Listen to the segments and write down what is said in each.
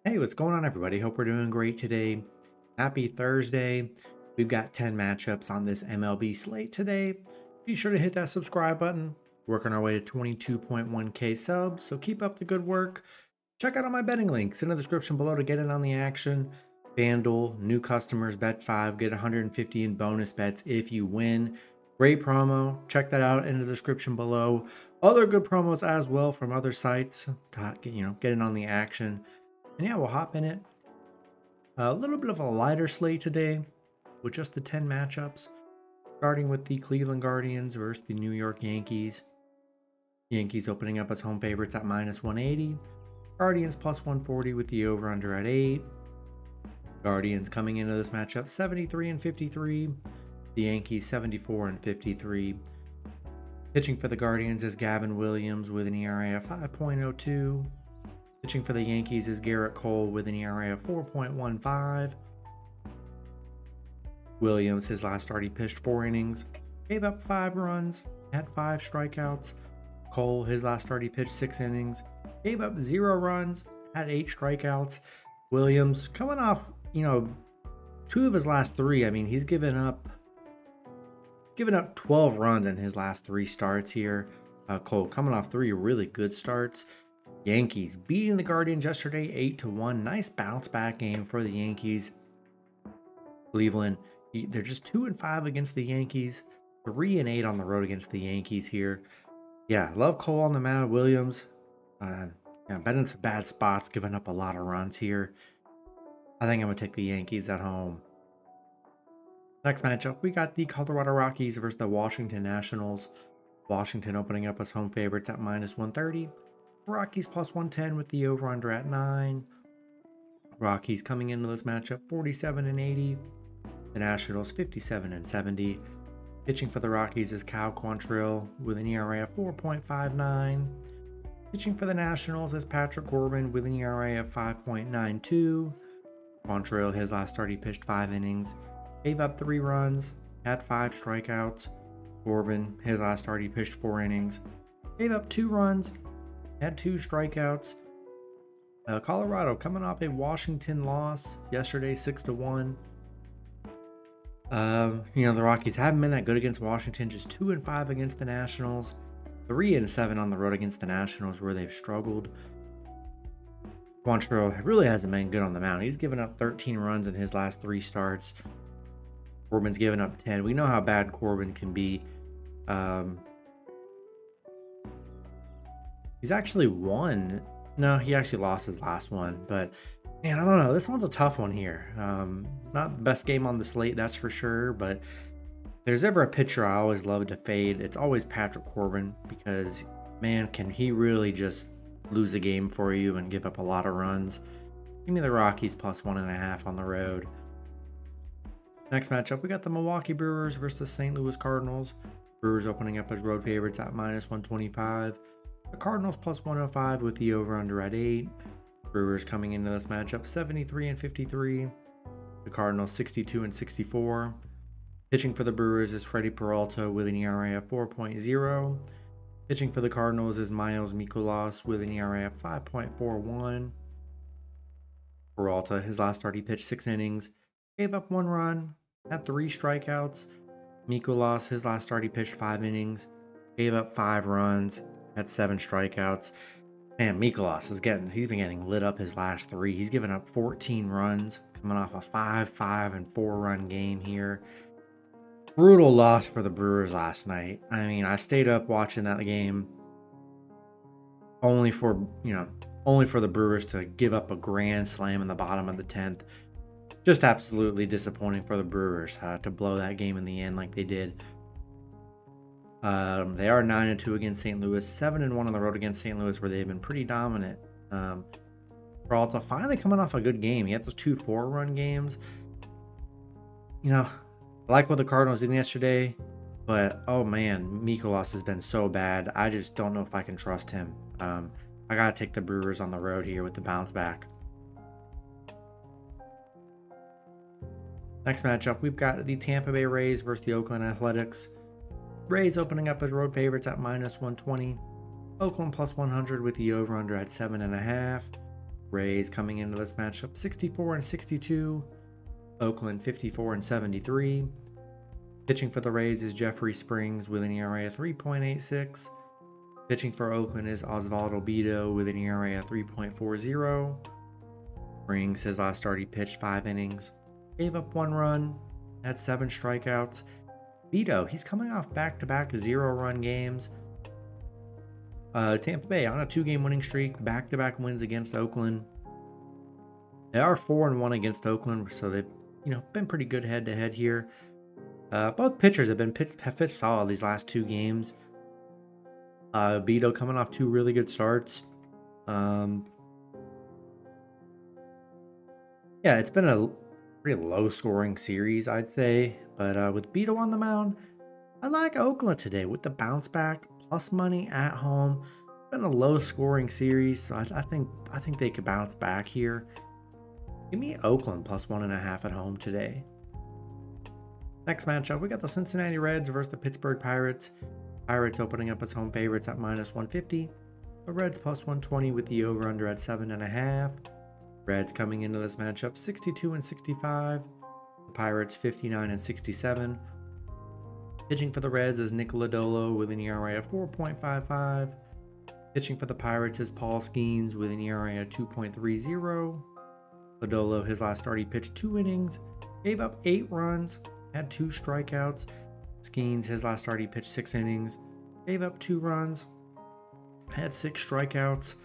Hey, what's going on, everybody? Hope we're doing great today. Happy Thursday. We've got 10 matchups on this MLB slate today. Be sure to hit that subscribe button. Working our way to 22.1K subs, so keep up the good work. Check out all my betting links in the description below to get in on the action. FanDuel, new customers, bet 5, get 150 in bonus bets if you win. Great promo. Check that out in the description below. Other good promos as well from other sites to get in on the action. And yeah, we'll hop in it. A little bit of a lighter slate today with just the 10 matchups, starting with the Cleveland Guardians versus the New York Yankees. Yankees opening up as home favorites at -180. Guardians plus 140 with the over-under at 8. Guardians coming into this matchup 73 and 53. The Yankees 74 and 53. Pitching for the Guardians is Gavin Williams with an ERA of 5.02. Pitching for the Yankees is Garrett Cole with an ERA of 4.15. Williams, his last start, he pitched 4 innings, gave up 5 runs, had 5 strikeouts. Cole, his last start, he pitched 6 innings, gave up 0 runs, had 8 strikeouts. Williams, coming off, 2 of his last 3. I mean, he's given up 12 runs in his last 3 starts here. Cole coming off 3 really good starts. Yankees beating the Guardians yesterday 8-1. Nice bounce back game for the Yankees. Cleveland, they're just 2-5 against the Yankees, 3-8 on the road against the Yankees here. Yeah, love Cole on the mound. Williams, been in some bad spots, giving up a lot of runs here. I think I'm gonna take the Yankees at home. Next matchup, we got the Colorado Rockies versus the Washington Nationals. Washington opening up as home favorites at -130. Rockies plus 110 with the over-under at 9. Rockies coming into this matchup 47 and 80. The Nationals 57 and 70. Pitching for the Rockies is Cal Quantrill with an ERA of 4.59. Pitching for the Nationals is Patrick Corbin with an ERA of 5.92. Quantrill, his last start, he pitched 5 innings, gave up 3 runs, had 5 strikeouts. Corbin, his last start, he pitched 4 innings, gave up 2 runs, had 2 strikeouts. Colorado coming off a Washington loss yesterday, 6-1. The Rockies haven't been that good against Washington, just 2-5 against the Nationals, 3-7 on the road against the Nationals where they've struggled. Quantrill really hasn't been good on the mound. He's given up 13 runs in his last 3 starts. Corbin's given up 10. We know how bad Corbin can be. He's actually won. No, he actually lost his last one. But, man, I don't know. This one's a tough one here. Not the best game on the slate, that's for sure. But if there's ever a pitcher I always love to fade, it's always Patrick Corbin. Because, man, can he really just lose a game for you and give up a lot of runs. Give me the Rockies plus 1.5 on the road. Next matchup, we got the Milwaukee Brewers versus the St. Louis Cardinals. Brewers opening up as road favorites at -125. The Cardinals plus 105 with the over-under at 8. Brewers coming into this matchup 73 and 53. The Cardinals 62 and 64. Pitching for the Brewers is Freddie Peralta with an ERA of 4.0. Pitching for the Cardinals is Miles Mikolas with an ERA of 5.41. Peralta, his last start, he pitched 6 innings, gave up 1 run, had 3 strikeouts. Mikolas, his last start, he pitched 5 innings, gave up 5 runs, had 7 strikeouts. Man, Mikolas he's been getting lit up his last 3. He's given up 14 runs, coming off a 5, and 4 run game here. Brutal loss for the Brewers last night. I mean, I stayed up watching that game only for the Brewers to give up a grand slam in the bottom of the 10th. Just absolutely disappointing for the Brewers to blow that game in the end like they did. They are 9-2 against St. Louis, 7-1 on the road against St. Louis, where they've been pretty dominant. Peralta finally coming off a good game. He had those 2 4-run games. I like what the Cardinals did yesterday, but oh man, Mikolas has been so bad. I just don't know if I can trust him. I gotta take the Brewers on the road here with the bounce back. Next matchup, we've got the Tampa Bay Rays versus the Oakland Athletics. Rays opening up as road favorites at -120. Oakland plus 100 with the over-under at 7.5. Rays coming into this matchup 64-62. Oakland 54-73. Pitching for the Rays is Jeffrey Springs with an ERA of 3.86. Pitching for Oakland is Osvaldo Bido with an ERA of 3.40. Springs, his last start, he pitched 5 innings, gave up 1 run, had 7 strikeouts. Bido, he's coming off back-to-back 0-run games. Tampa Bay on a 2-game winning streak, back-to-back wins against Oakland. They are 4-1 against Oakland, so they've been pretty good head-to-head here. Both pitchers have pitched solid these last 2 games. Bido coming off 2 really good starts. Yeah, it's been a pretty low-scoring series, I'd say. But with Bido on the mound, I like Oakland today with the bounce back, plus money at home. It's been a low-scoring series, so I think they could bounce back here. Give me Oakland plus 1.5 at home today. Next matchup, we got the Cincinnati Reds versus the Pittsburgh Pirates. Pirates opening up as home favorites at -150. The Reds plus 120 with the over-under at 7.5. Reds coming into this matchup 62-65. The Pirates 59-67. Pitching for the Reds is Nick Lodolo with an ERA of 4.55. Pitching for the Pirates is Paul Skeens with an ERA of 2.30. Lodolo, his last start, he pitched 2 innings, gave up 8 runs, had 2 strikeouts. Skeens, his last start, he pitched 6 innings, gave up 2 runs, had 6 strikeouts.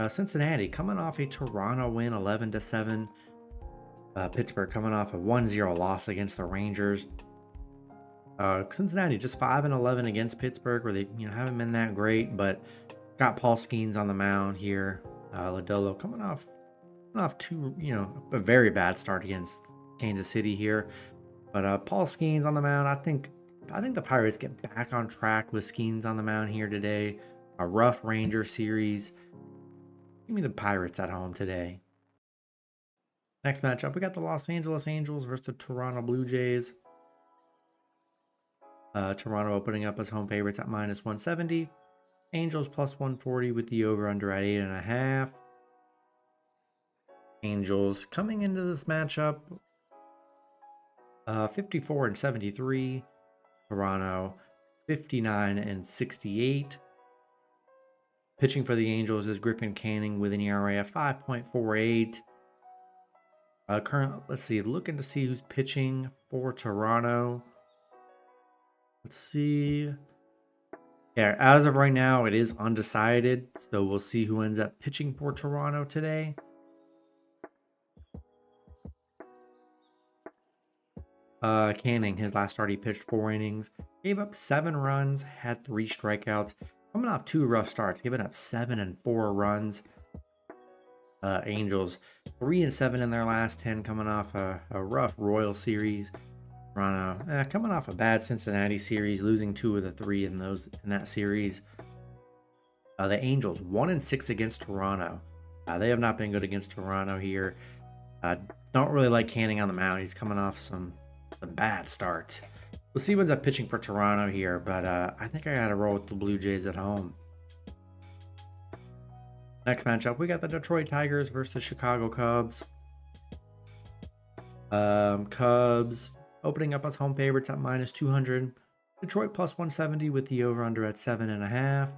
Cincinnati coming off a Toronto win 11-7. Pittsburgh coming off a 1-0 loss against the Rangers. Cincinnati just 5-11 against Pittsburgh, where they haven't been that great, but got Paul Skeens on the mound here. Lodolo coming off a very bad start against Kansas City here, but Paul Skeens on the mound. I think the Pirates get back on track with Skeens on the mound here today. A rough Ranger series. Give me the Pirates at home today. Next matchup, we got the Los Angeles Angels versus the Toronto Blue Jays. Toronto opening up as home favorites at -170. Angels plus 140 with the over-under at 8.5. Angels coming into this matchup 54-73. Toronto 59-68. Pitching for the Angels is Griffin Canning with an ERA of 5.48. Let's see, looking to see who's pitching for Toronto. Let's see. Yeah, as of right now, it is undecided, so we'll see who ends up pitching for Toronto today. Canning, his last start, he pitched 4 innings, gave up 7 runs, had 3 strikeouts. Coming off 2 rough starts, giving up 7 and 4 runs. Angels 3-7 in their last 10, coming off a rough Royal series. Toronto coming off a bad Cincinnati series, losing 2 of the 3 in that series. The Angels 1-6 against Toronto. They have not been good against Toronto here. Don't really like Canning on the mound. He's coming off some bad starts. We'll see who ends up pitching for Toronto here, but I think I gotta roll with the Blue Jays at home. Next matchup, we got the Detroit Tigers versus the Chicago Cubs. Cubs opening up as home favorites at -200. Detroit plus 170 with the over-under at 7.5.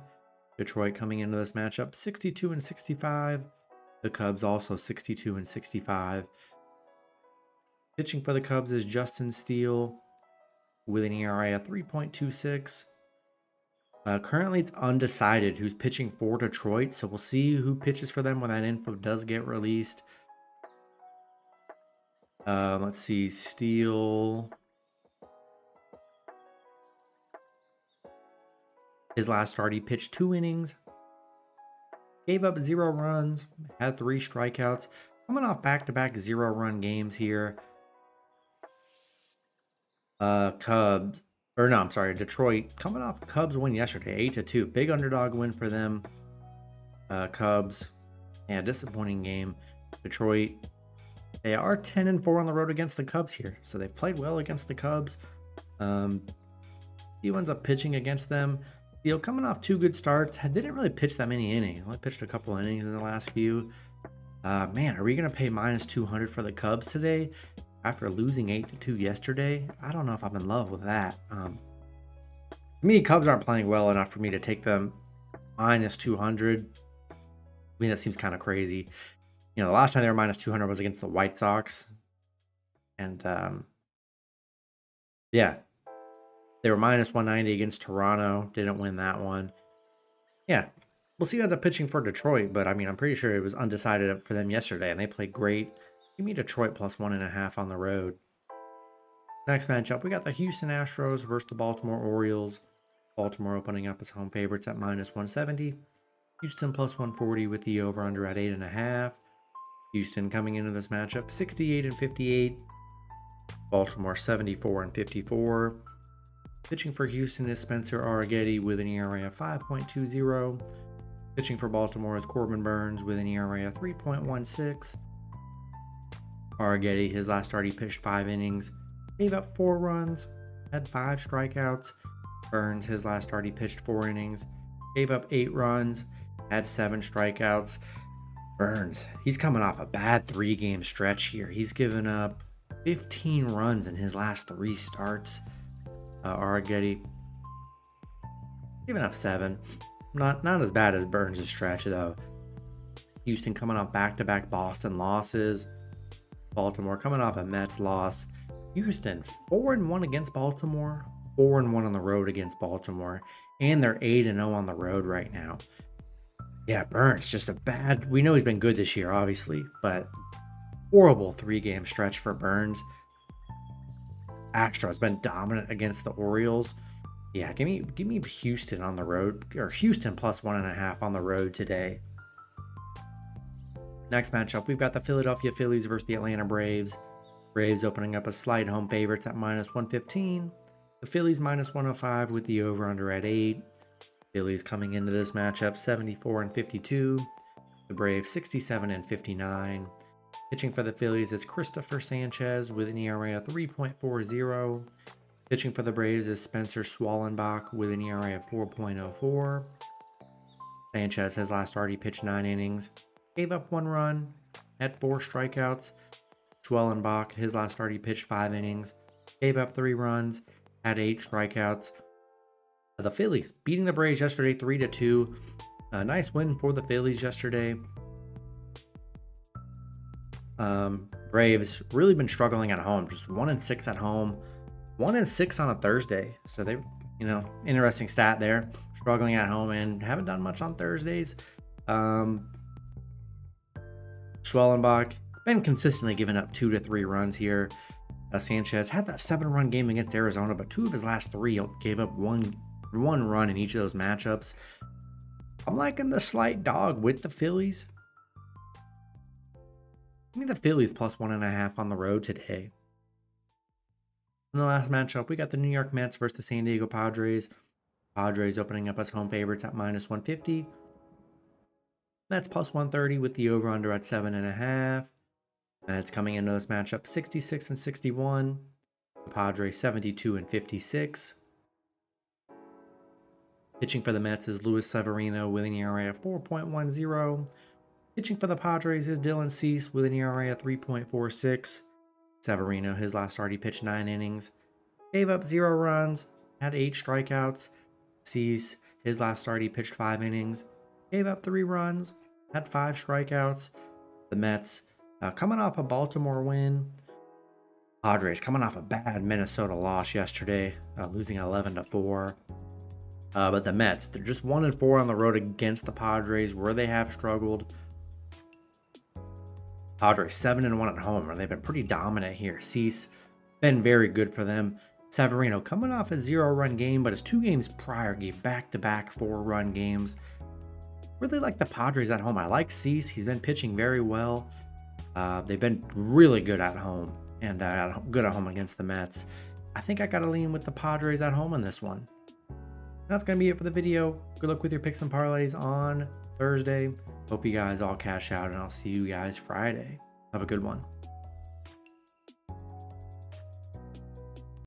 Detroit coming into this matchup 62-65. The Cubs also 62-65. Pitching for the Cubs is Justin Steele with an ERA of 3.26. Currently, it's undecided who's pitching for Detroit, so we'll see who pitches for them when that info does get released. Let's see, Steele. His last start, he pitched 2 innings, gave up 0 runs, had 3 strikeouts. Coming off back-to-back 0-run games here. Detroit coming off Cubs win yesterday, 8-2. Big underdog win for them. Cubs, disappointing game. Detroit, they are 10-4 on the road against the Cubs here, so they've played well against the Cubs. He ends up pitching against them. Coming off 2 good starts, didn't really pitch that many innings. Only pitched a couple innings in the last few. Man, are we going to pay minus 200 for the Cubs today after losing 8-2 yesterday? I don't know if I'm in love with that. To me, Cubs aren't playing well enough for me to take them minus 200. I mean, that seems kind of crazy. You know, the last time they were minus 200 was against the White Sox. And, yeah, they were minus 190 against Toronto. Didn't win that one. Yeah, we'll see who ends up pitching for Detroit. But, I mean, I'm pretty sure it was undecided for them yesterday. And they played great. Give me Detroit plus 1.5 on the road. Next matchup, we got the Houston Astros versus the Baltimore Orioles. Baltimore opening up as home favorites at minus 170. Houston plus 140 with the over-under at 8.5. Houston coming into this matchup 68-58. Baltimore 74-54. Pitching for Houston is Spencer Arrighetti with an ERA of 5.20. Pitching for Baltimore is Corbin Burns with an ERA of 3.16. Arrighetti, his last start, he pitched 5 innings, gave up 4 runs, had 5 strikeouts. Burns, his last start, he pitched 4 innings, gave up 8 runs, had 7 strikeouts. Burns, he's coming off a bad 3-game stretch here. He's given up 15 runs in his last 3 starts. Arrighetti giving up 7. Not as bad as Burns' stretch, though. Houston coming off back-to-back Boston losses. Baltimore coming off a Mets loss. Houston 4-1 against Baltimore, 4-1 on the road against Baltimore, and they're 8-0 on the road right now. Yeah, Burns, just a bad... We know he's been good this year, obviously, but horrible 3-game stretch for Burns. Astros been dominant against the Orioles. Yeah, give me Houston on the road, or Houston plus 1.5 on the road today. Next matchup, we've got the Philadelphia Phillies versus the Atlanta Braves. Braves opening up as slight home favorites at minus 115. The Phillies minus 105 with the over-under at 8. Phillies coming into this matchup 74-52. The Braves 67-59. Pitching for the Phillies is Christopher Sanchez with an ERA of 3.40. Pitching for the Braves is Spencer Swallenbach with an ERA of 4.04. Sanchez, his last start, he pitched 9 innings, gave up 1 run, had 4 strikeouts. Schwellenbach, his last start, he pitched 5 innings, gave up 3 runs, had 8 strikeouts. The Phillies beating the Braves yesterday 3-2. A nice win for the Phillies yesterday. Braves really been struggling at home, just 1-6 at home, 1-6 on a Thursday. So they, you know, interesting stat there. Struggling at home and haven't done much on Thursdays. Schwellenbach been consistently giving up 2 to 3 runs here. Sanchez had that 7-run game against Arizona, but 2 of his last 3 gave up one run in each of those matchups. I'm liking the slight dog with the Phillies. Give me the Phillies plus 1.5 on the road today. In the last matchup, we got the New York Mets versus the San Diego Padres. Padres opening up as home favorites at minus 150. Mets plus 130 with the over-under at 7.5. Mets coming into this matchup 66-61. The Padres 72-56. Pitching for the Mets is Luis Severino with an ERA of 4.10. Pitching for the Padres is Dylan Cease with an ERA of 3.46. Severino, his last start, he pitched 9 innings, gave up 0 runs, had 8 strikeouts. Cease, his last start, he pitched 5 innings, gave up 3 runs, had 5 strikeouts. The Mets coming off a Baltimore win. Padres coming off a bad Minnesota loss yesterday, losing 11-4. But the Mets, they're just 1-4 on the road against the Padres, where they have struggled. Padres 7-1 at home, and they've been pretty dominant here. Cease been very good for them. Severino coming off a 0-run game, but his 2 games prior gave back-to-back 4-run games. Really like the Padres at home. I like Cease. He's been pitching very well. They've been really good at home, and good at home against the Mets. I think I got to lean with the Padres at home in this one. That's going to be it for the video. Good luck with your picks and parlays on Thursday. Hope you guys all cash out, and I'll see you guys Friday. Have a good one.